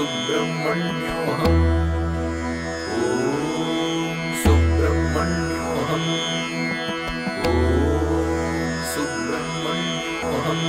सुब्रह्मण्योऽहम् ॐ सुब्रह्मण्योऽहम् ॐ सुब्रह्मण्योऽहम्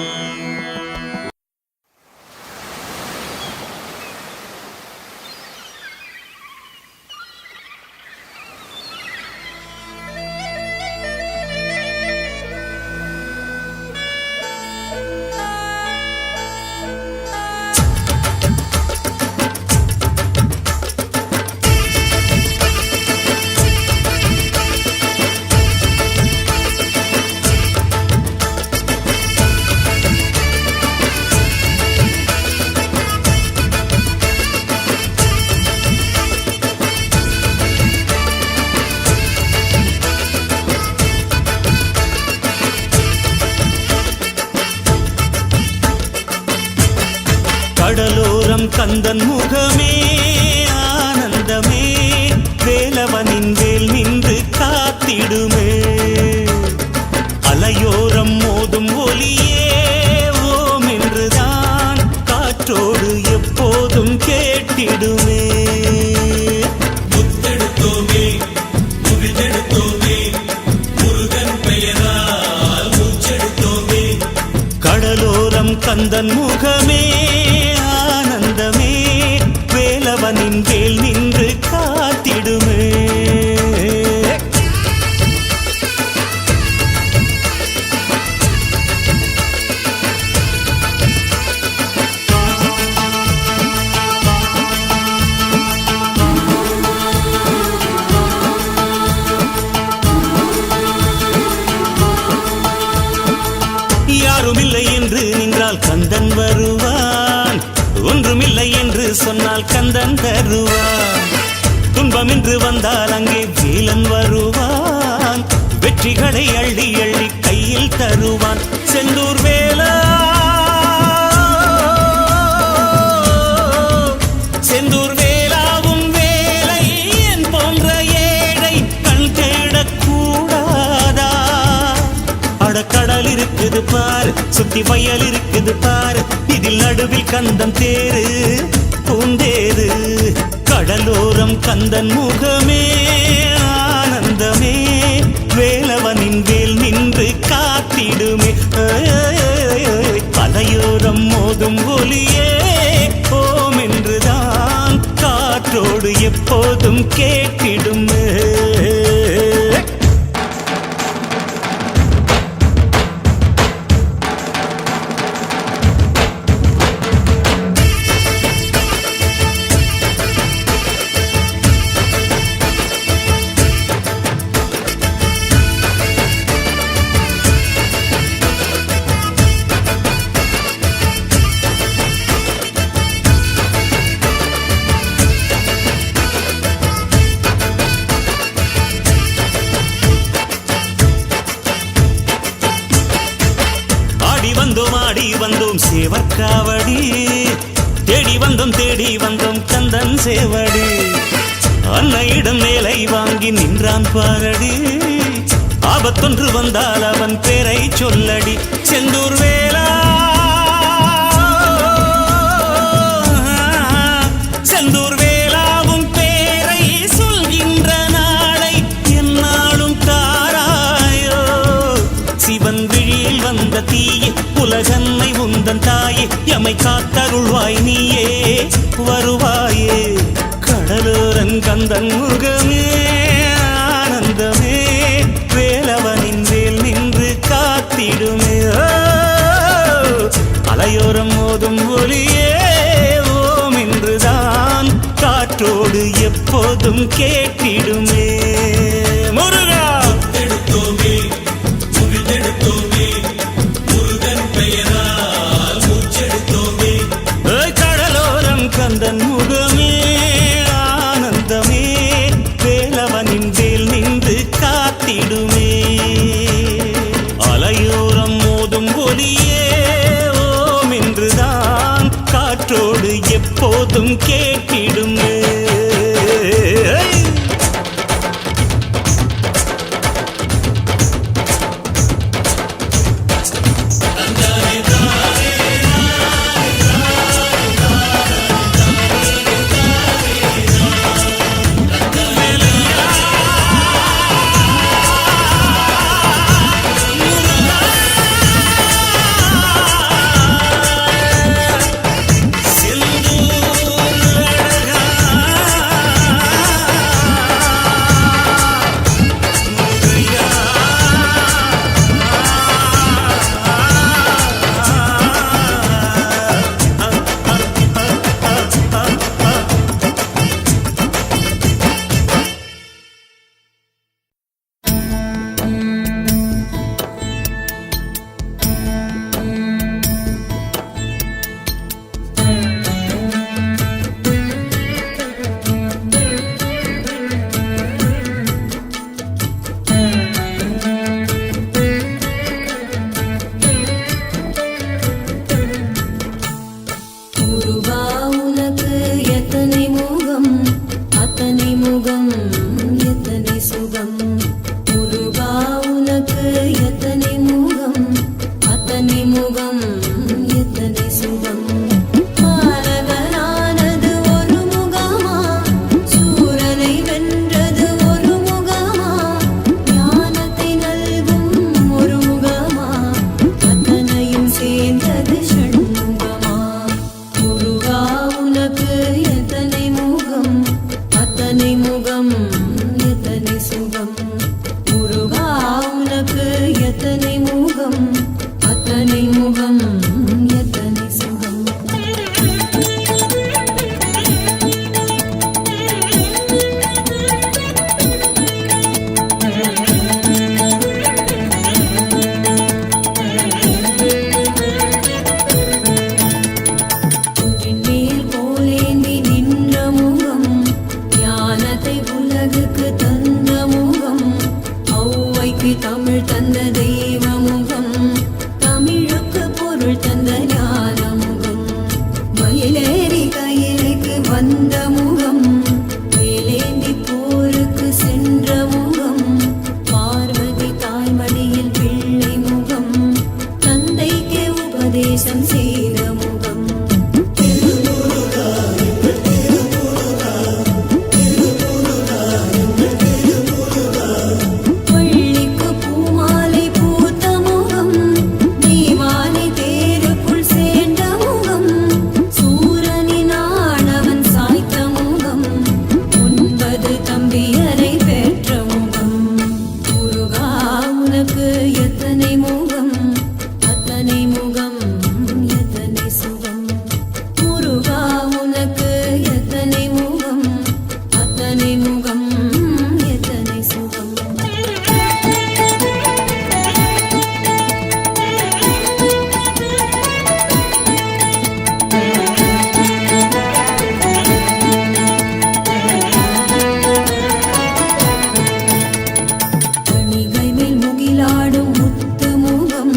கடலோரம் கந்தன் முகமே ஆனந்தமே வேலவனின் வேல் நின்று காத்திடுமே அலையோரம் மோதும் ஒலியே ஓம் என்றுதான் காற்றோடு எப்போதும் கேட்டிடுமே முத்தெடுத்தோமே முகிழ்ந்தெடுத்தோமே முருகன் பெயரால் மூச்செடுத்தோமே கடலோரம் கந்தன் முகமே வேலவனின் வேல் நின்று காத்திடுமே யாருமில்லை என்று நின்றால் கந்தன் வருவான் ஒன்றுமில்லை என்று சொன்னால் கந்தன் தருவான் துன்பம் என்று வந்தால் அங்கே வேலன் வருவான் வெற்றிகளை அள்ளி அள்ளி கையில் தருவான் செந்தூர் வேலா செந்தூர் வேலாவும் வேலை என் போன்ற ஏழை கண் தேடக்கூடாதா அடக்கடல் இருக்குது பாரு சுத்தி வயல் இருக்குது பாரு இதில் நடுவில் கந்தன் தேரு பூந்தேரு கடலோரம் கந்தன் முகமே ஆனந்தமே வேலவனின் வேல் நின்று காத்திடுமே அலையோரம் மோதும் ஒலியே ஓம் என்றுதான் காற்றோடு எப்போதும் கேட்டிடுமே வந்தோம் சேவற்காவடி தேடி வந்தோம் கந்தன் சேவடி அன்னையிடம் மேலை வாங்கி நின்றான் பாரடி ஆபத்தொன்று வந்தால் அவன் பேரை சொல்லடி செந்தூர் வேலா செந்தூர் வேலாவும் பேரை சொல்கின்ற நாளை என்னாலும் தாராயோ சிவன் விழியில் வந்த தீயே உலகன்னை உந்தன் தாயே எமை காத்தருள்வாய் நீயே வருவாயே கடலோரன் கந்தன் முகமே ஆனந்தமே வேலவனின் வேல் நின்று காத்திடுமே அலையோரம் மோதும் ஒலியே ஓம் என்றுதான் காற்றோடு எப்போதும் கேட்டிடுமே முருகா எடுத்தோமே முகிழ்ந்தெடுத்தோமே முருகன் பெயரால் மூச்செடுத்தோமே கடலோரம் கந்தன் முகமே ஆனந்தமே வேலவனின் வேல் நின்று காத்திடுமே அலையோரம் மோதும் ஒலியே ஓம் என்றுதான் காற்றோடு எப்போதும் கேட்டிடுமே முருகா உனக்கு எத்தனை முகம் அத்தனை முகம் எத்தனை சுகம் முருகா உனக்கு எத்தனை முகம் அத்தனை முகம் எத்தனை சுகம் பாலகனானது ஒரு முகமா சூரனை வென்றது ஒரு முகமா ஞானத்தை நல்கும் ஒரு முகமா அத்தனையும் சேர்ந்தது ஷண்முகமா முருகா உனக்கு எத்தனை முகம் அத்தனை முகம் எத்தனை சுகம் முருகா உனக்கு எத்தனை முகம் அத்தனை முகம் எத்தனை சுகம் மேல் போலேந்தி நின்ற முகம் ஞானத்தை உலகுக்கு தந்த முகம் ஔவைக்கு தமிழ் தந்த தெய்வ முகம் தமிழுக்கு பொருள் தந்த ஞான முகம் மயிலேறி கையிலைக்கு வந்த முகம் வேலேந்தி போருக்கு சென்ற முகம் பார்வதி தாய்மடியில் பிள்ளை முகம் தந்தைக்கு உபதேசம் செய்த முகம் பள்ளிக்கு பூமாலை பூத்த முகம் தீவானை தேருக்குள் சேர்ந்த முகம் சூரனின் ஆணவன் சாய்த்த முகம் 9 தம்பியரை பெற்ற முகம் முருகா உனக்கு எத்தனை முகம் அத்தனை முகம் எத்தனை சுகம் முருகா உனக்கு எத்தனை முகம் அத்தனை முகம் எத்தனை சுகம் கணிகை மேல் முகிலாடும் முத்து முகம்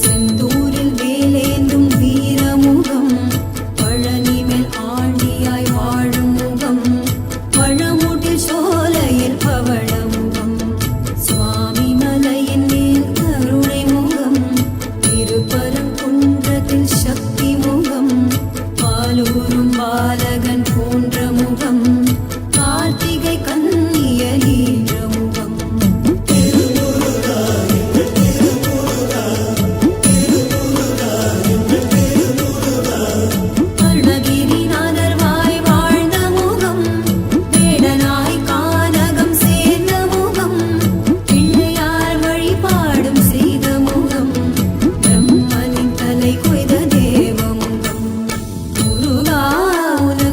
செந்தூரில் வேலேந்தும் வீரமுகம் பழனி மேல் ஆண்டியாய் வாழும் முகம் பழமுட்டில் சோலையில் பவள முகம் சுவாமி மலையின் மேல் கருணை முகம் திருப்பரங்குன்றத்தில் சக்தி முகம் பாலூரும் பாலகன் போன்ற முகம் கார்த்திகை கன்னியலீன்ற முகம் அருணகிரிநாதர் வாய் வாழ்ந்த முகம் வேடனாய் கானகம் சேர்ந்த முகம் பிள்ளையார் வழிபாடும் செய்த முகம் பிரம்மனின் தலை கொய்த தேவ முகம் முருகா உனக்கு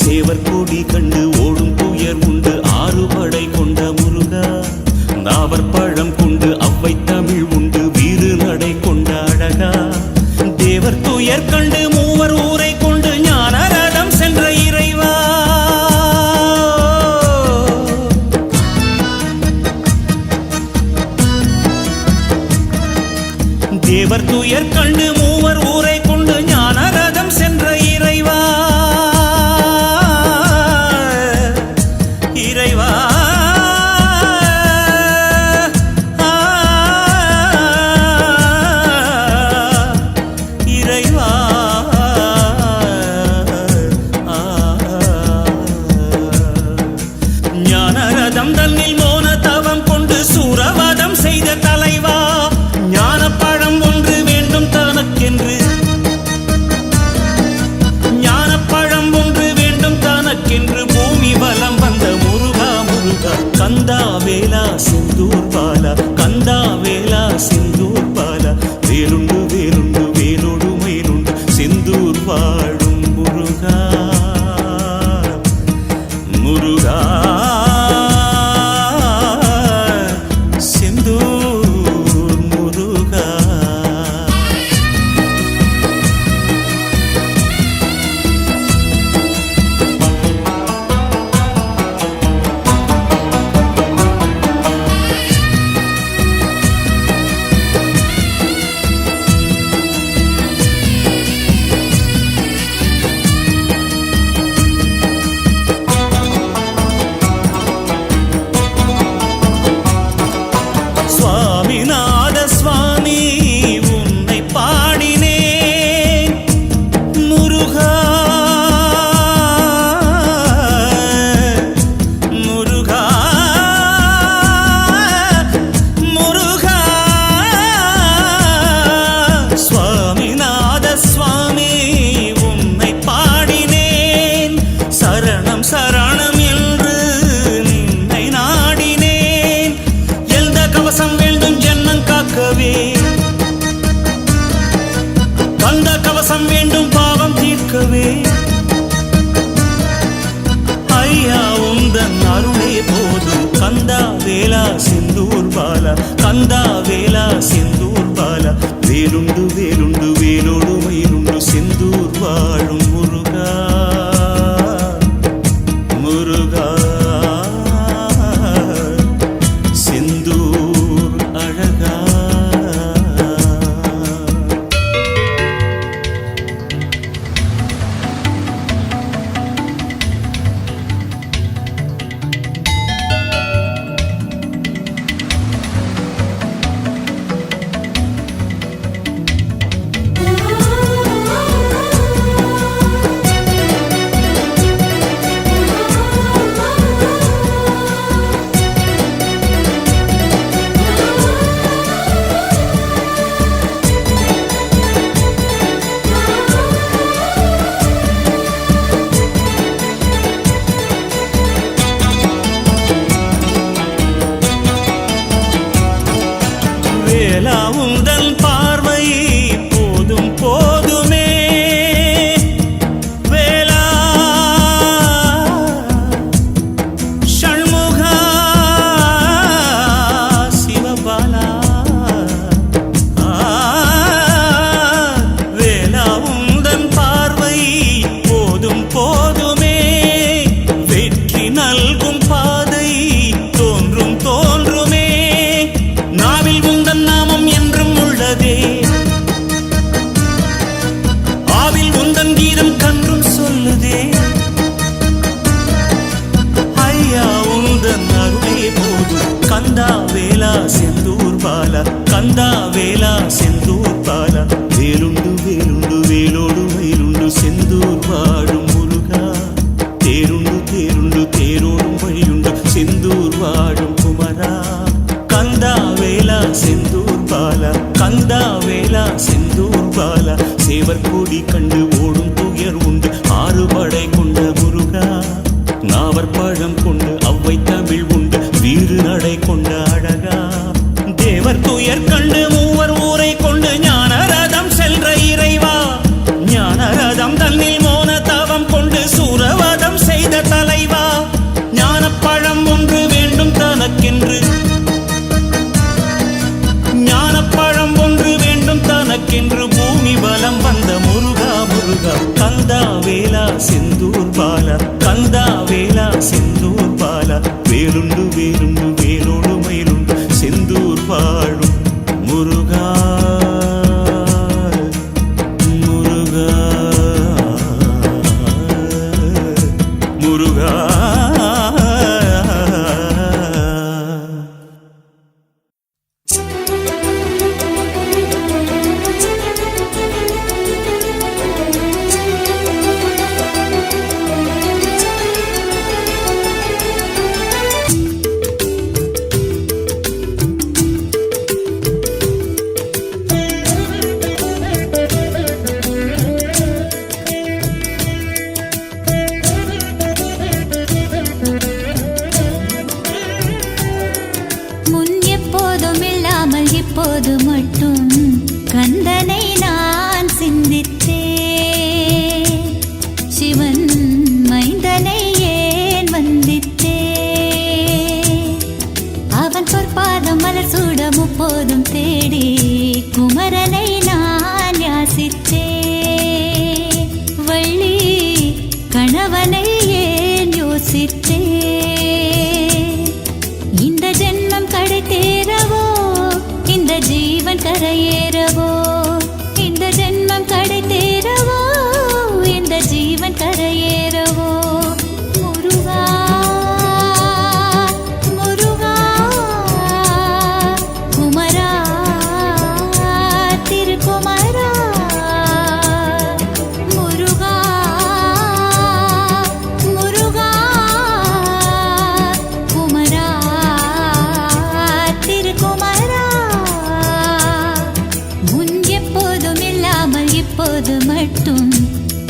சேவர் கொடி கண்டு ஓடும் துயர் உண்டு ஆறுபடை கொண்ட முருகா நாவர் பழம் கொண்டு அவ்வை தமிழ் உண்டு வீறு நடை கொண்ட அழகா தேவர் துயர் கண்டு மூவர் ஊரை கொண்டு ஞான ரதம் சென்ற இறைவா தேவர் துயர் கண்டு மூவர் ஊரை கொண்டு ஞான ரதம் சென்ற இறைவா இறைவா இறைவா ஞான ரதம் தன்னில் மோன தவம் கொண்டு சூரவாதம் செய்த தலைவா ஞான பழம் ஒன்று வேண்டும் தனக்கென்று ஞான பழம் ஒன்று வேண்டும் தனக்கென்று பூமி வலம் வந்த முருகா முருகா கந்தா வேலா செந்தூர் பாலா கந்தா வேலா செந்தூர் பாலா வேலுண்டு வேலுண்டு வேலோடு மயிலுண்டு செந்தூர் வாழும் முருகா முருகா செந்தூர் முருகா சுவாமிநாத சுவாமி உன்னை பாடினேன் முருகா முருகா முருகா சுவாமிநாத சுவாமி உன்னை பாடினேன் சரணம் சரணம் என்று நின்னை நாடினேன் எந்த கவசம் வேண்டும் ஜென்மம் காக்கவே கந்த கவசம் வேண்டும் பாவம் தீர்க்கவே ஐயா உந்தன் அருளே போதும் கந்தா வேலா செந்தூர் பாலா கந்தா வேலா செந்தூர் பாலா வேலுண்டு வேலுண்டு வேலோடு மயிலுண்டு செந்தூர் வாழும் முருகா முருகா செந்தூர் அழகா வேலா உந்தன் பார்வை போதும் போதுமே வேலா ஷண்முகா சிவபாலா வேலா உந்தன் பார்வை போதும் போதுமே வெற்றி நல்கும் பாதை தோன்றும் தோன்றுமே நாவில் உந்தன் நாமம் என்றும் உள்ளதே ஆவில் உந்தன் கீதம் கன்றும் சொல்லுதே ஐயா உந்தன் அருளே போதும் கந்தா வேலா செந்தூர் பாலா கந்தா வேலா செந்தூர் பாலா வேலுண்டு வேலுண்டு வேலோடு மயிலுண்டு செந்தூர் வாழும் முருகா தேருண்டு தேருண்டு தேரோடும் வழியுண்டு செந்தூர் வாழும் குமரா கந்தா வேலா செந்தூர் பாலா கந்தா வேலா செந்தூர் பாலா சேவர் கொடி கண்டு ஓடும் துயர் உண்டு ஆறுபடை கொண்ட முருகா நாவர் பழம் கொண்டு அவ்வை தமிழ் உண்டு வீறு நடை கொண்ட அழகா தேவர் துயர் கண்டு மூவர் ஊரை கொண்டு ஞான ரதம் சென்ற இறைவா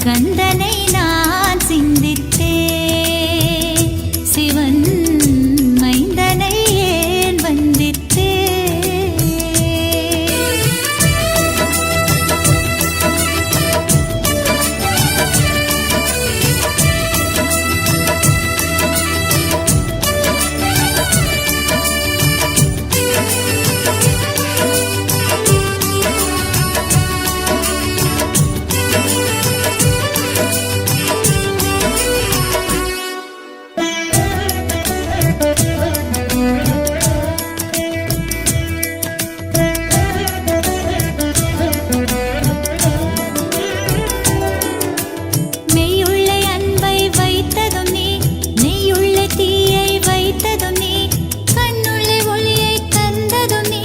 கந்தனை நான் சிந்தித்தேன் சிவன் மைந்தனை ஏன் வந்தித்தேன் மெய்யுள்ள அன்பை வைத்ததும் நீ நெய்யுள்ள தீயை வைத்ததும் நீ கண்ணுள்ள ஒளியை தந்ததும் நீ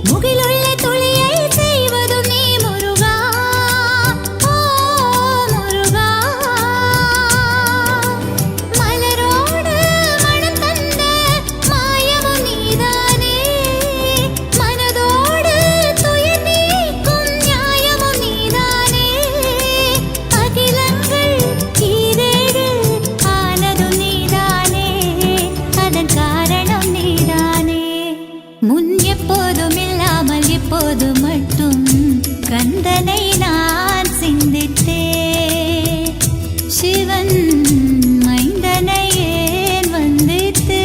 முகிலுள்ள துளியை செய்வதும் நீ முருகா ஓ முருகா மலரோடு மனம் தந்த மாயமும் நீதானே மனதோடு துயர் நீக்கும் நியாயமும் நீதானே அகிலங்கள் ஈரேழு ஆனதும் நீதானே அதன் காரணம் நீதானே முன் எப்போதும் இல்லாமல் இப்போது மட்டும் கந்தனை நான் சிந்தித்தேன் சிவன் மைந்தனை ஏன் வந்தித்தேன்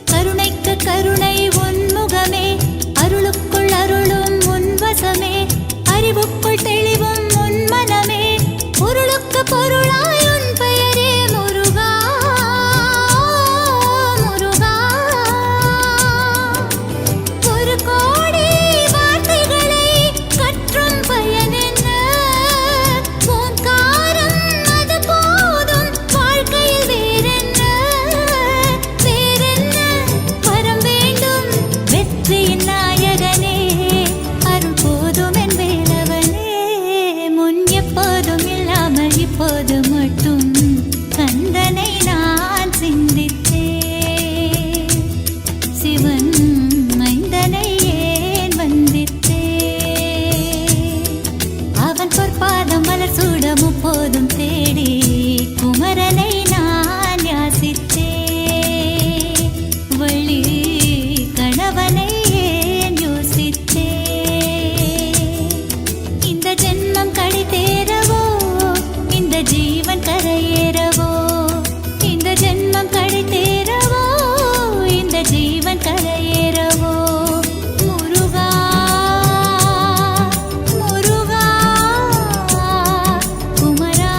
கருணைக்கு கருணை உன்முகமே அருளுக்குள் அருளும் உன்வசமே அறிவுக்குள் தெளிவும் உன் மனமே பொருளுக்கு பொருளாய் உன் பெயரே முருகா முருகா ஒரு கோடி வார்த்தைகளை கற்றும் பயன் என்ன ஓங்காரம் அது போதும் வாழ்க்கையில் வேறென்ன வரம் வேண்டும் வெற்றியின் நாயகனே அருள் போதும் என் வேலவனே முன் எப்போதும் இல்லாமல் இப்போது மட்டும் கந்தனை நான் சிந்தித்தேன் சிவன் மைந்தனை ஏன் வந்தித்தேன் அவன் பொற்பாதம் மலர் சூட முப்போதும் தேடி குமரனை நான் யாசித்தேன் வள்ளி கணவனை ஏன் யோசித்தேன் இந்த ஜென்மம் கடி தேரவோ இந்த ஜீவன் கரையேறவோ இந்த ஜென்மம் கடி தேரவோ இந்த ஜீவன் கரையேறவோ முருகா முருகா குமரா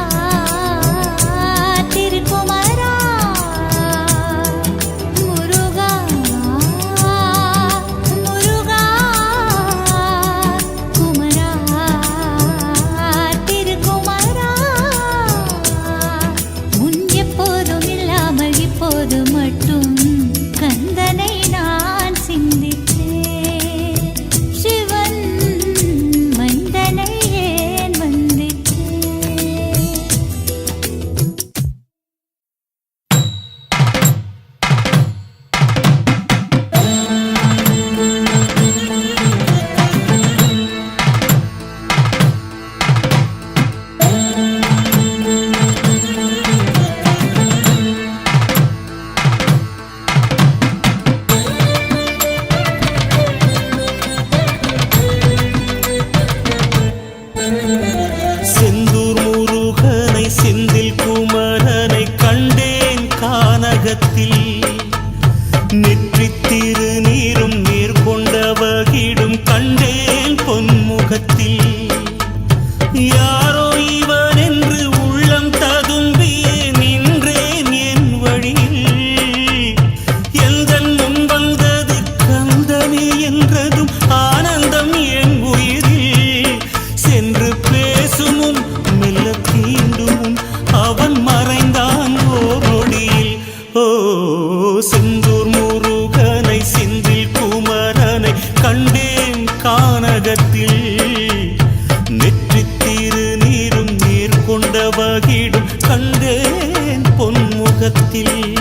யாரோ இவன் என்று உள்ளம் ததும்பியே நின்றேன் என் வழியில். எந்தன் முன் வந்தது கந்தனே என்றதும் ஆனந்தம் என் உயிரில். சென்று பேசுமுன் மெல்ல தீண்டும் அவன் மறைந்தான் ஓர் நொடியில். ஓ செந்தூர் முருகனை செந்தில் குமரனை கண்டேன் கானகத்தில். நெற்றித் திருநீரும் நீர் கொண்ட வகிடும் கண்டேன் பொன்முகத்தில்.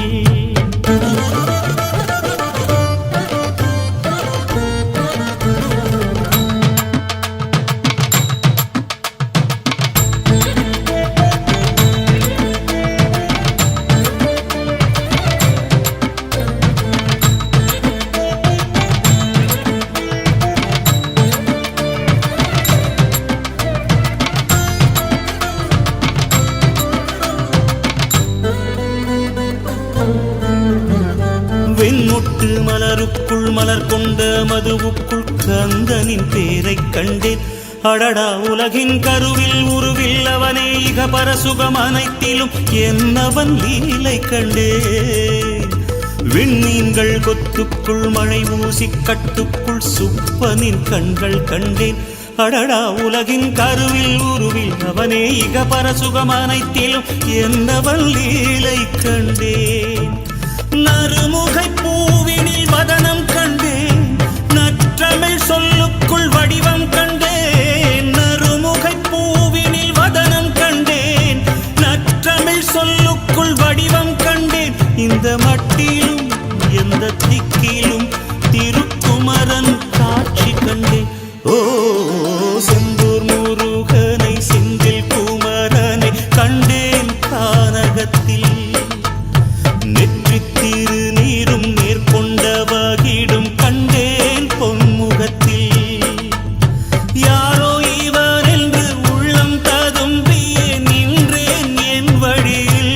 வெண்முட்டு மலருக்குள் மலர் கொண்ட மதுவுக்குள் கந்தனின் பேரைக் கண்டேன். அடடா உலகின் கருவில் உருவில் அவனே இக பரசுகம் அனைத்திலும் என்னவன் லீலை கண்டேன். விண்மீன்கள் கொத்துக்குள் மழை ஊசி கட்டுக்குள் சுப்பனின் கண்கள் கண்டேன். அடடா உலகின் கருவில் உருவில் அவனே இக பரசுகம் அனைத்திலும் என்னவன் லீலை கண்டேன். நறுமுகை பூவினில் வதனம் கண்டேன். நற்றமிழ் சொல்லுக்குள் வடிவம் கண்டேன். நறுமுகை பூவினில் வதனம் கண்டேன். நற்றமிழ் சொல்லுக்குள் வடிவம் கண்டேன். இந்த மட்டிலும் எந்த திக்கிலும் திருக்குமரன் காட்சி கண்டேன். ஓ செந்தூர் முருகனை செந்தில் குமரனை கண்டேன் கானகத்தில். நெற்றித் திருநீரும் நேர்கொண்ட வகிடும் கண்டேன் பொன்முகத்தில். யாரோ இவன் என்று உள்ளம் ததும்பியே நின்றேன் என் வழியில்.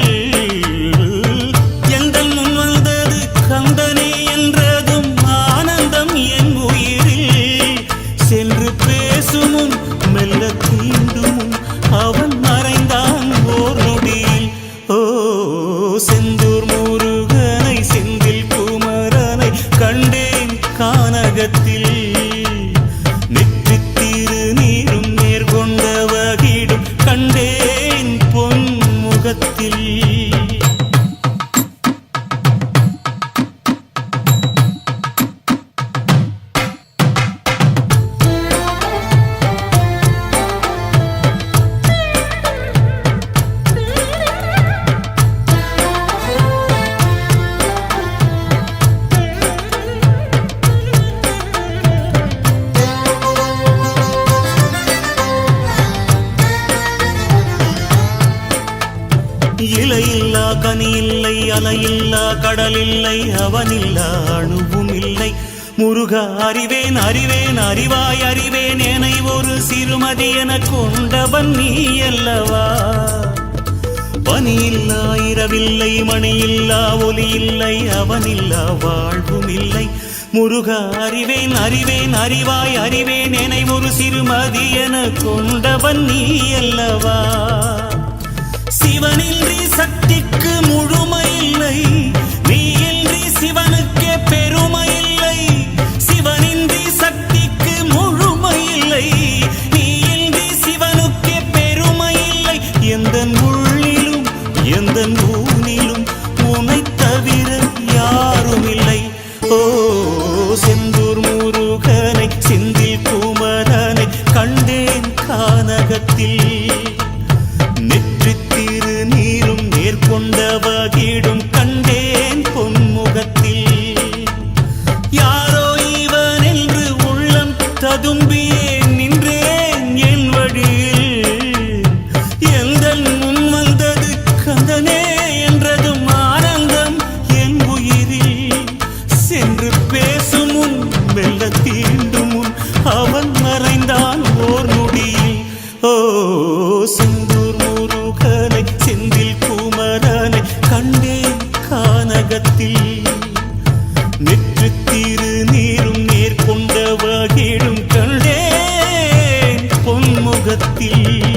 எந்தன் முன் வந்தது கந்தனே என்றதும் ஆனந்தம் என் உயிரில். சென்று பேசுமுன் மெல்ல தீண்டும் அவன் மறைந்தான் ஓர் நொடியில். ஓ செந்தூர் முருகனை செந்தில் குமரனை கண்டேன் கானகத்தில். நெற்றித் திருநீரும் நேர்கொண்ட வகிடும் கண்டேன் பொன்முகத்தில். இலையில்லா கனி இல்லை அலையில்லா கடலில்லை அவனில்லா அணுவும் இல்லை. முருகா அறிவேன் அறிவேன் அறிவாய் அறிவேன் என்னை ஒரு சிறுமதி என கொண்டவன் நீ அல்லவா. பனியில்லா இரவில்லை மணியில்லா ஒலி இல்லை அவனில்லா வாழ்வும் இல்லை. முருகா அறிவேன் அறிவேன் அறிவாய் அறிவேன் என்னை ஒரு சிறுமதி என கொண்டவன் நீ அல்லவா. சிவனின்றி சக்திக்கு முழுமை இல்லை. நீ இன்றி சிவனுக்கே பெருமை இல்லை. சிவனின்றி சக்திக்கு முழுமை இல்லை. நீ இன்றி சிவனுக்கே பெருமை இல்லை. எந்தன் உள்ளிலும் எந்தன் ஊனிலும் உன்னை தவிர யாரும் இல்லை. ஓ செந்தூர் முருகனை செந்தில் குமரனை கண்டேன் கானகத்தில். நெற்றித் திருநீரும் நேர்கொண்ட வகிடும் கண்டேன் பொன்முகத்தில். யாரோ இவன் என்று உள்ளம் ததும்பியே நின்றேன் என் வழியில். எந்தன் முன் வந்தது கந்தனே என்றதும் ஆனந்தம் என் உயிரில். சென்று பேசுமுன் மெல்ல தீண்டும் முன் அவன் மறைந்தான் ஓர் நொடியில். ஓ செந்தூர் முருகனை செந்தில் குமரனை கண்டேன் கானகத்தில். நெற்றித் திருநீரும் நேர்கொண்ட வகிடும் கண்டேன் பொன்முகத்தில்.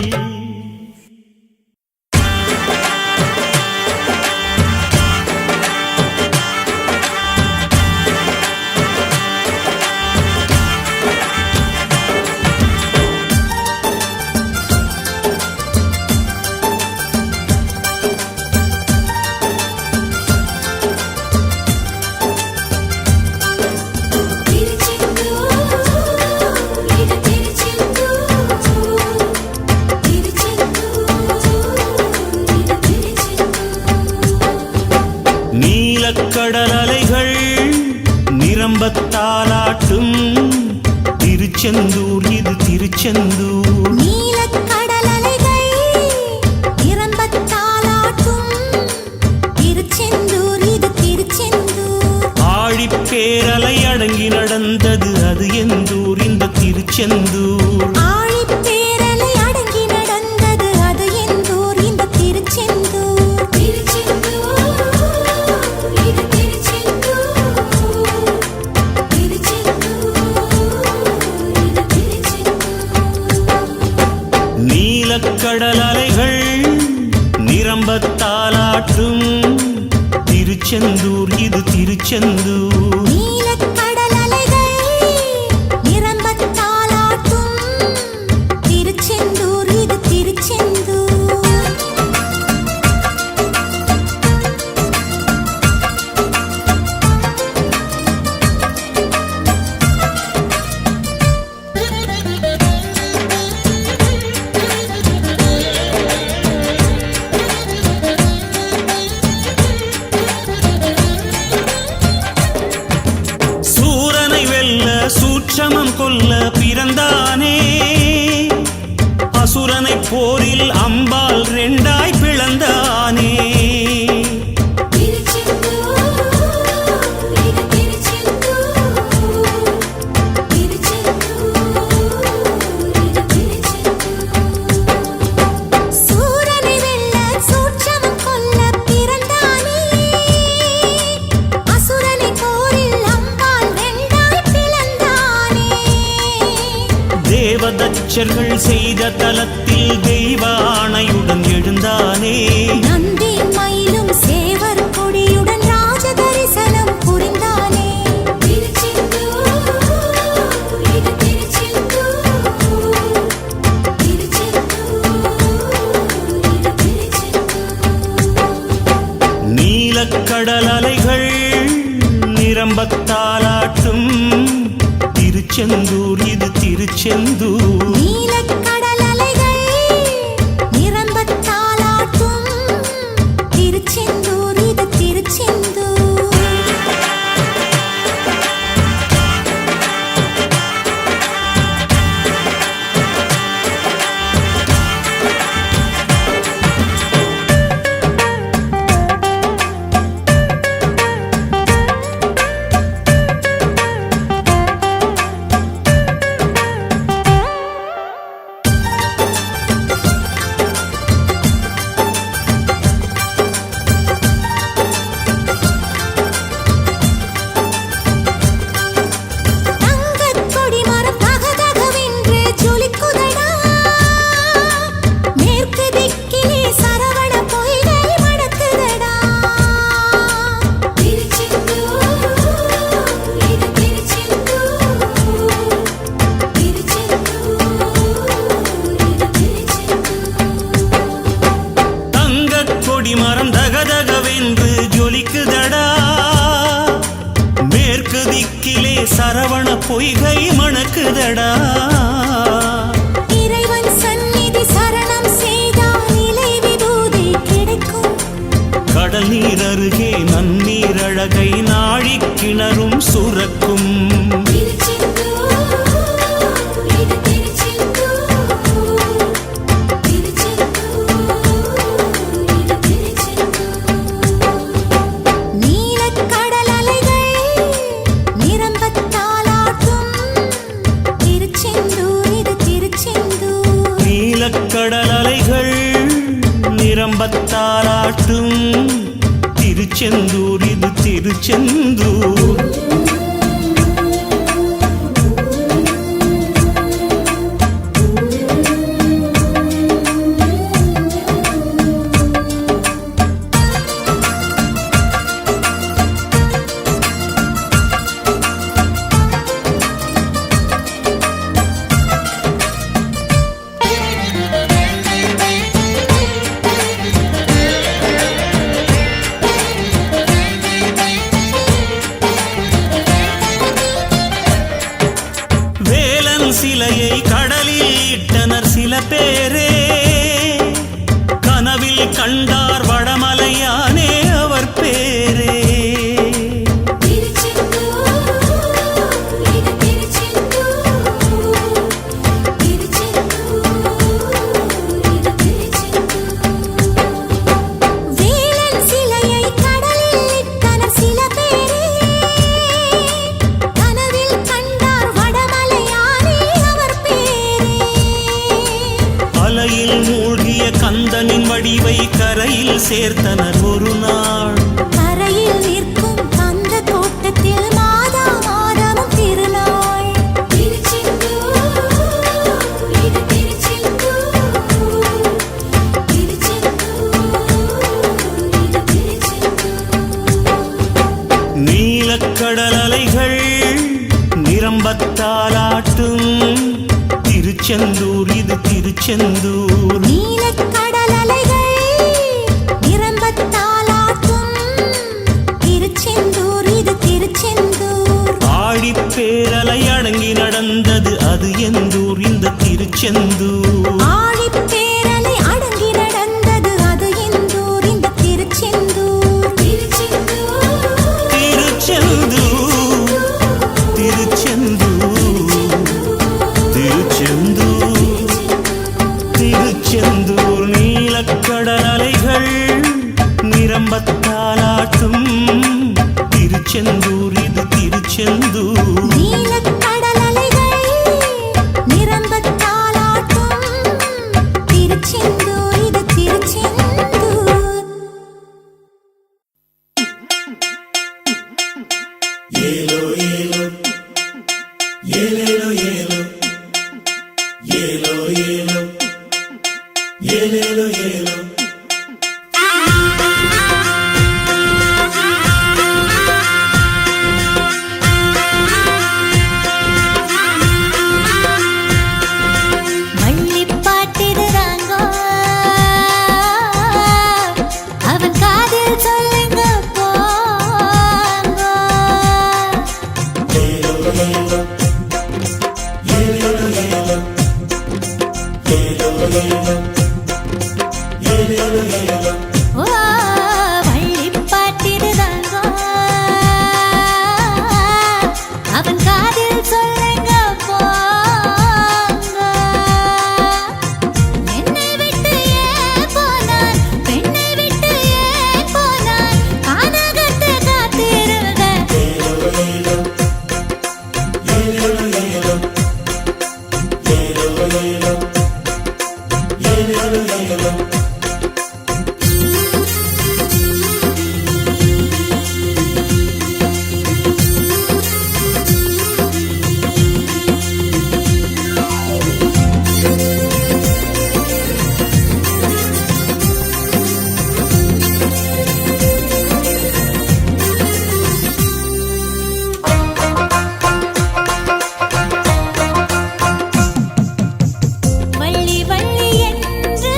திருச்செந்தூர் இது திருச்செந்தூர். நீலக்கடல் அலைகள் நிரம்பத் தாலாட்டும் திருச்செந்தூர் இது திருச்செந்தூர். ஆழிப்பேரலை அடங்கி நடந்தது அது எந்தூர் இந்த திருச்செந்தூர். ஆழிப்பேரலை அடங்கி நடந்தது அது எந்தூர் இந்த திருச்செந்தூர். திருச்செந்தூர் இது திருச்செந்தூர். நீலக்கடல் அலைகள் நிரம்பத் தாலாட்டும் திருச்செந்தூர் இது திருச்செந்தூர். நீலக்கடல் அலைகள் நிரம்பத் தாலாட்டும் திருச்செந்தூர் இது திருச்செந்தூர். சூட்சமம் கொல்ல பிறந்தானே அசுரனை போரில் அம்பால் ரெண்டாய் பிளந்தானே. தேவதச்சர்கள் செய்த தலத்தில் தெய்வ ஆணையுடன் எழுந்தானே. நந்தி மயிலும் சேவர் கொடியுடன் ராஜ தரிசனம் புரிந்தானே. நீலக்கடல் அலைகள் நிரம்பத் தாலாட்டும் திருச்செந்தூர் இது திருச்செந்தூர். நீலக்கடல் அலைகள் நிரம்பத் தாலாட்டும் திருச்செந்தூர் இது திருச்செந்தூர். மரம் தகதகவென்று ஜொலிக்குதடா மேற்கு திக்கிலே சரவண பொய்கை மணக்குதடா. இறைவன் சந்நிதி சரணம் செய்தால் நிலை விபூதி கிடைக்கும். கடல் நீர் அருகே நன்னீர் அழகை நாழிக் கிணறும் சுரக்கும். கடல் அலைகள் நிரம்பத் தாலாட்டும் திருச்செந்தூர் இது திருச்செந்தூர். சிலையை கடலில் இட்டனர் சில பேரே கனவில் கண்டார் வடமலையானே அவர் பேரே. அலையில் மூழ்கிய கந்தனின் வடிவை கரையில் சேர்த்தனர் ஒரு நாள். கரையில் நிற்கும் அந்த தோட்டத்தில் மாதா மாதமும் திருநாள். திருச்செந்தூர், இது திருச்செந்தூர். திருச்செந்தூர், இது திருச்செந்தூர். நீலக்கடல் அலைகள் நிரம்பத்தாலாட்டும் திருச்செந்தூர், இது திருச்செந்தூர். நீலக்கடல் அலைகள் நிரம்பத்தாலாட்டும் திருச்செந்தூர், இது திருச்செந்தூர். ஆழிப்பேரலை அடங்கி நடந்தது அது எந்தூர், இந்த திருச்செந்தூர். ஆழிப்பேரலை அடங்கி நடந்தது அது எந்தூர், இந்த திருச்செந்தூர். திருச்செந்தூர், திருச்செந்தூர், திருச்செந்தூர், திருச்செந்தூர். நீலக்கடல் அலைகள் நிரம்பத்தாலாட்டும் திருச்செந்தூர், இது திருச்செந்தூர். நீலக்கடல் அலைகள் நிரம்பத்தாலாட்டும் திருச்செந்தூர், இது திருச்செந்தூர். ஏலோ ஏலோ ஏலேலோ ஏலோ ஏலோ ஏலோ ஏலேலோ ஏலோ. வள்ளிப்பாட்டிடுறாங்கோ, அவன் காதில் சொல்லுங்க போங்கோ. ஏலோ ஏலோ ஏலேலோ ஏலோ ஏலோ ஏலோ ஏலேலோ ஏலோ. ஓ, வள்ளிப்பாட்டிடுறாங்கோ, அவன் காதில் சொல்லுங்க போங்கோ. என்னை விட்டு ஏன் போனான், பெண்ணை விட்டு ஏன் போனான், கானகத்து காத்திருங்க. ஏலோ ஏலோ ஏலேலோ ஏலோ ஏலோ ஏலோ ஏலேலோ ஏலோ. வள்ளி வள்ளி என்று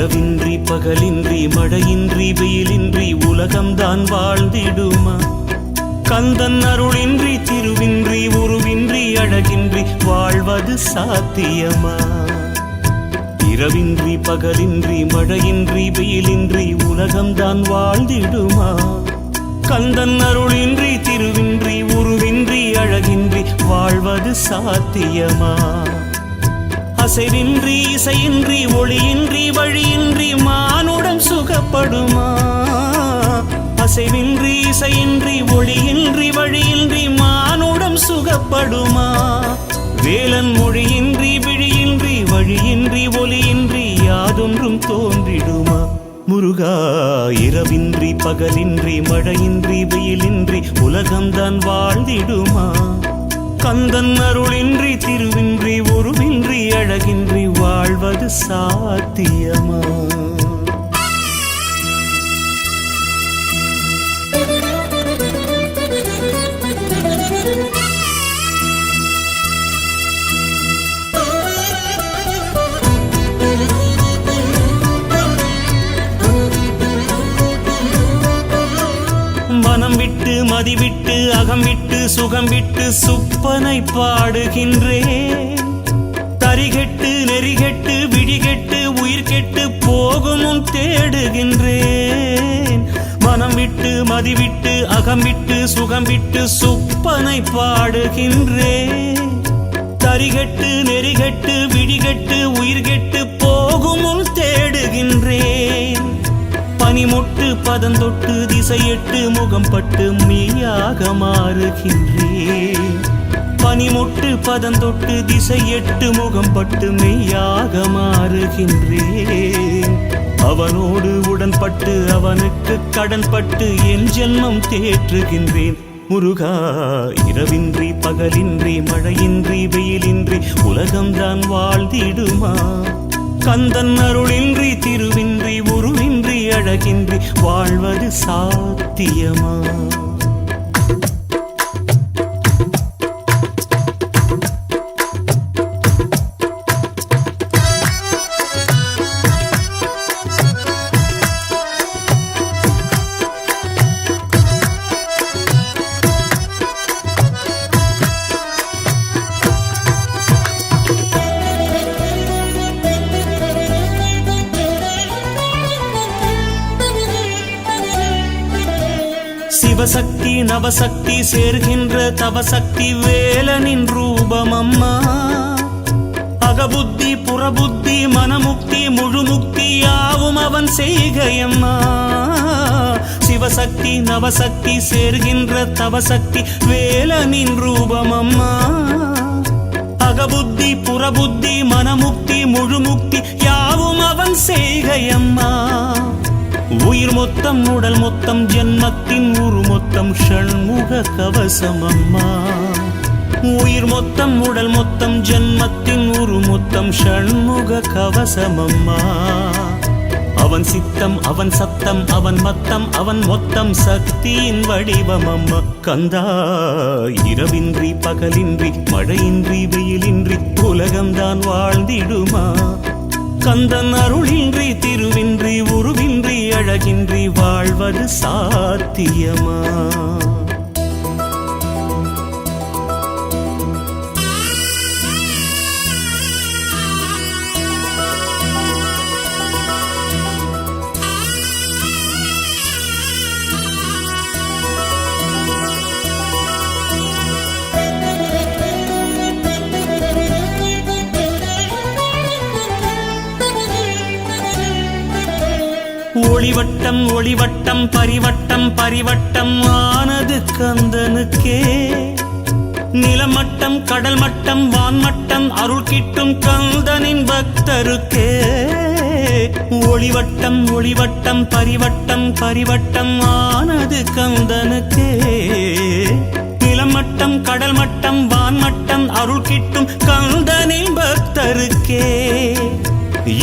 இரவின்றி பகலின்றி மழையின்றி வெயிலின்றி உலகம்தான் வாழ்ந்திடுமா? கந்தன் அருளின்றி திருவின்றி உருவின்றி அழகின்றி வாழ்வது சாத்தியமா? இரவின்றி பகலின்றி மழையின்றி வெயிலின்றி உலகம்தான் வாழ்ந்திடுமா? கந்தன் அருளின்றி திருவின்றி உருவின்றி அழகின்றி வாழ்வது சாத்தியமா? அசைவின்றி இசையின்றி ஒளியின்றி வழியின்றி மானுடம் சுகப்படுமா? அசைவின்றி இசையின்றி ஒளியின்றி வழியின்றி மானுடம் சுகப்படுமா? வேலன் மொழியின்றி விழியின்றி வழியின்றி ஒளியின்றி யாதொன்றும் தோன்றிடுமா? முருகா, இரவின்றி பகலின்றி மழையின்றி வெயிலின்றி உலகம்தான் வாழ்ந்திடுமா? கந்தன் அருளின்றி திருவின்றி உருவின்றி அழகின்றி வாழ்வது சாத்தியமா? மனம் விட்டு மதி விட்டு அகம் விட்டு சுகம் விட்டு சுப்பனை பாடுகின்றேன். தரிகெட்டு நெறிகெட்டு விழிகெட்டு உயிர் கெட்டு போகும் தேடுகின்றேன். மனம் விட்டு மதி விட்டு அகம் விட்டு சுகம் விட்டு சுப்பனை பாடுகின்றேன். தரிகெட்டு நெறிகெட்டு விழிகெட்டு உயிர் கெட்டு போகும் தேடுகின்றேன். பனிமொட்டு பதந்தொட்டு திசையெட்டு முகம் பட்டு மெய்யாக மாறுகின்றேன். பனிமொட்டு பதந்தொட்டு திசையெட்டு முகம் பட்டு மெய்யாக மாறுகின்றேன். அவனோடு உடன்பட்டு அவனுக்கு கடன்பட்டு என் ஜென்மம் தேற்றுகின்றேன். முருகா, இரவின்றி பகலின்றி மழையின்றி வெயிலின்றி உலகம்தான் வாழ்ந்திடுமா? கந்தன் அருளின்றி திருவின்றி உருவின்றி அழகின்றி வாழ்வது சாத்தியமா? சிவசக்தி நவசக்தி சேர்கின்ற தவசக்தி வேலனின் ரூபம் அம்மா. அகபுத்தி புறபுத்தி மனமுக்தி முழுமுக்தி யாவும் அவன் செய்கையம்மா. சிவசக்தி நவசக்தி சேர்கின்ற தவசக்தி வேலனின் ரூபம் அம்மா. அகபுத்தி புறபுத்தி மனமுக்தி முழுமுக்தி யாவும் அவன் செய்கையம்மா. உயிர் மொத்தம் உடல் மொத்தம் ஜென்மத்தின் உரு மொத்தம் ஷண்முக கவசம் அம்மா. உயிர் மொத்தம் உடல் மொத்தம் ஜென்மத்தின் உரு மொத்தம் ஷண்முக கவசம் அம்மா. அவன் சித்தம் அவன் சத்தம் அவன் மத்தம் அவன் மொத்தம் சக்தியின் வடிவம் அம்மா. கந்தா, இரவின்றி பகலின்றி மழையின்றி வெயிலின்றி உலகம்தான் வாழ்ந்திடுமா? கந்தன் அருளின்றி திருவின்றி உருவின்றி அழகின்றி வாழ்வது சாத்தியமா? ஒளிவட்டம் ஒளிவட்டம் பரிவட்டம் பரிவட்டம் ஆனது கந்தனுக்கே. நிலமட்டம் கடல் மட்டம் வான்மட்டம் அருள் கிட்டும் கந்தனின் பக்தருக்கே. ஒளிவட்டம் ஒளிவட்டம் பரிவட்டம் பரிவட்டம் ஆனது கந்தனுக்கே. நிலமட்டம் கடல் மட்டம் வான்மட்டம் அருள் கிட்டும் கந்தனின் பக்தருக்கே.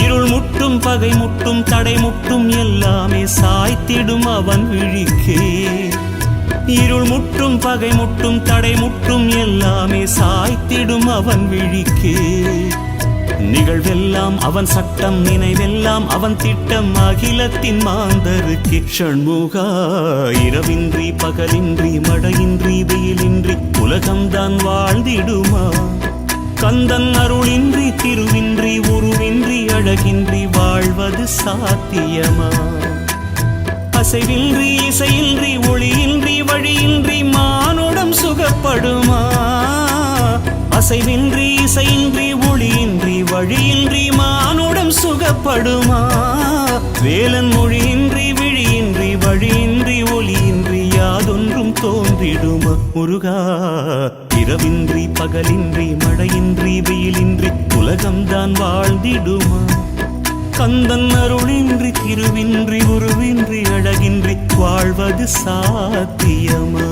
இருள் முட்டும் பகை முட்டும் தடை முட்டும் எல்லாமே சாய்த்திடும் அவன் விழிக்கே. இருள் முட்டும் பகை முட்டும் தடை முட்டும் எல்லாமே சாய்த்திடும் அவன் விழிக்கே. நிகழ்வெல்லாம் அவன் சட்டம், நினைவெல்லாம் அவன் திட்டம். அகிலத்தின் மாந்தருக்கு ஷண்முகா. இரவின்றி பகலின்றி மழையின்றி வெயிலின்றி உலகம்தான் வாழ்ந்திடுமா? கந்தன் அருளின்றி திருவின்றி உருவின்றி அழகின்றி வாழ்வது சாத்தியமா? அசைவின்றி இசையின்றி ஒளியின்றி வழியின்றி மானுடம் சுகப்படுமா? அசைவின்றி இசையின்றி ஒளியின்றி வழியின்றி மானுடம் சுகப்படுமா? வேலன் மொழியின்றி விழியின்றி வழியின்றி ஒளியின்றி யாதொன்றும் தோன்றிடுமா? முருகா. இரவின்றி பகலின்றி மழையின்றி வெயிலின்றி உலகம்தான் வாழ்ந்திடுமா? கந்தன் அருளின்றி திருவின்றி உருவின்றி அழகின்றி வாழ்வது சாத்தியமா?